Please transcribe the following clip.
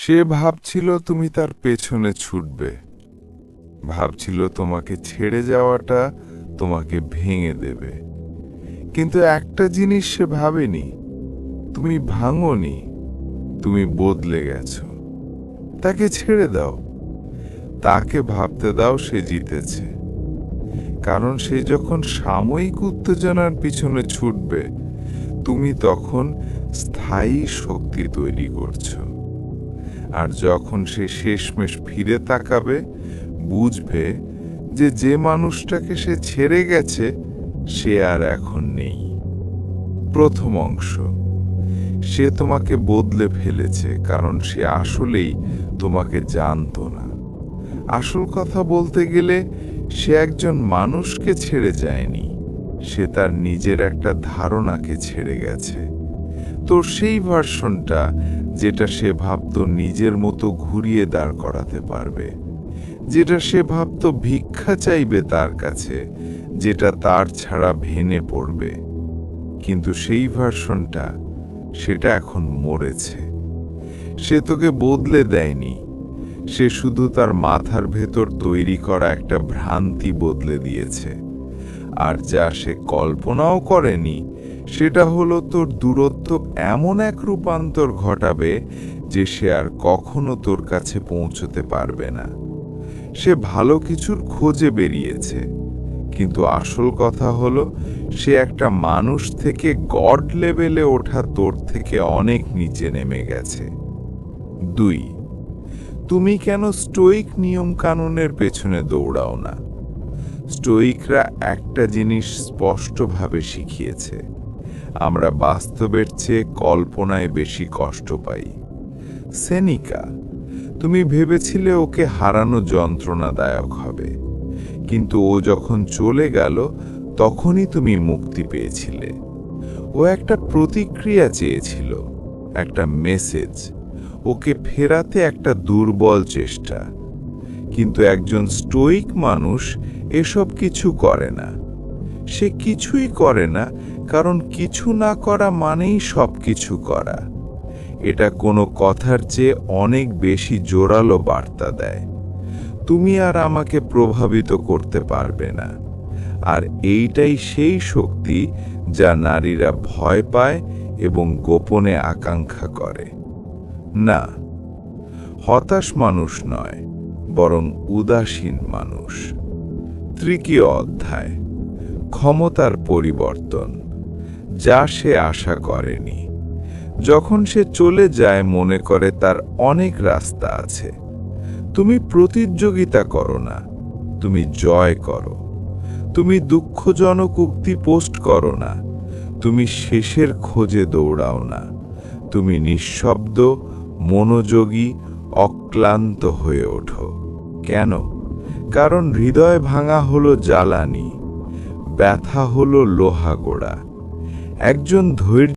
সে ভাবছিল তুমি তার পেছনে ছুটবে, ভাবছিল তোমাকে ছেড়ে যাওয়াটা তোমাকে ভেঙে দেবে। কিন্তু একটা জিনিস সে ভাবেনি, তুমি ভাঙোনি, তুমি বদলে গেছো। তাকে ছেড়ে দাও, তাকে ভাবতে দাও সে জিতেছে। কারণ সে যখন সাময়িক উত্তেজনার পিছনে ছুটবে, তুমি তখন স্থায়ী শক্তি তৈরি করছো। আর যখন সে শেষমেশ ফিরে তাকাবে, বুঝবে যে মানুষটাকে সে ছেড়ে গেছে সে আর এখন নেই। প্রথম অংশ, সে তোমাকে বদলে ফেলেছে কারণ সে আসলেই তোমাকে জানতো না। আসল কথা বলতে গেলে সে একজন মানুষকে ছেড়ে যায়নি, সে তার নিজের একটা ধারণাকে ছেড়ে গেছে। তোর সেই ভার্সনটা যেটা সে ভাবতো নিজের মতো ঘুরিয়ে দাঁড় করাতে পারবে, যেটা সে ভাবতো ভিক্ষা চাইবে তার কাছে, যেটা তার ছাড়া ভেঙে পড়বে। কিন্তু সেই ভার্সনটা, সেটা এখন মরেছে। সে তোকে বদলে দেয়নি, সে শুধু তার মাথার ভেতর তৈরি করা একটা ভ্রান্তি বদলে দিয়েছে। আর যা সে কল্পনাও করেনি সেটা হলো তোর দূরত্ব এমন এক রূপান্তর ঘটাবে যে সে আর কখনো তোর কাছে পৌঁছতে পারবে না। সে ভালো কিছুর খোঁজে বেরিয়েছে, কিন্তু আসল কথা হলো সে একটা মানুষ থেকে গড লেভেলে ওঠা তোর থেকে অনেক নিচে নেমে গেছে। 2, তুমি কেন স্টোইক নিয়ম কানুনের পেছনে দৌড়াও না? স্টোইকরা একটা জিনিস স্পষ্টভাবে শিখিয়েছে, আমরা বাস্তবের চেয়ে কল্পনায় বেশি কষ্ট পাই। সেনিকা, তুমি ভেবেছিলে ওকে হারানো যন্ত্রণাদায়ক হবে, কিন্তু ও যখন চলে গেল তখনই তুমি মুক্তি পেয়েছিলে। ও একটা প্রতিক্রিয়া চেয়েছিল, একটা মেসেজ, ওকে ফেরাতে একটা দুর্বল চেষ্টা। কিন্তু একজন স্টোইক মানুষ এসব কিছু করে না। সে কিছুই করে না, কারণ কিছু না করা মানেই সব কিছু করা। এটা কোনো কথার চেয়ে অনেক বেশি জোরালো বার্তা দেয়, তুমি আর আমাকে প্রভাবিত করতে পারবে না। আর এইটাই সেই শক্তি যা নারীরা ভয় পায় এবং গোপনে আকাঙ্ক্ষা করে। না, হতাশ মানুষ নয়, বরং উদাসীন মানুষ। 3 অধ্যায়, ক্ষমতার পরিবর্তন, যা সে আশা করেনি। যখন সে চলে যায় মনে করে তার অনেক রাস্তা আছে। তুমি প্রতিযোগিতা করো না, তুমি জয় করো। তুমি দুঃখজনক উক্তি পোস্ট করো না, তুমি শেষের খোঁজে দৌড়াও না। তুমি নিঃশব্দ, মনোযোগী, অক্লান্ত হয়ে ওঠো। কেন? কারণ হৃদয় ভাঙা হলো জ্বালানি, ব্যথা হলো লোহা গোড়া। একজন ধৈর্য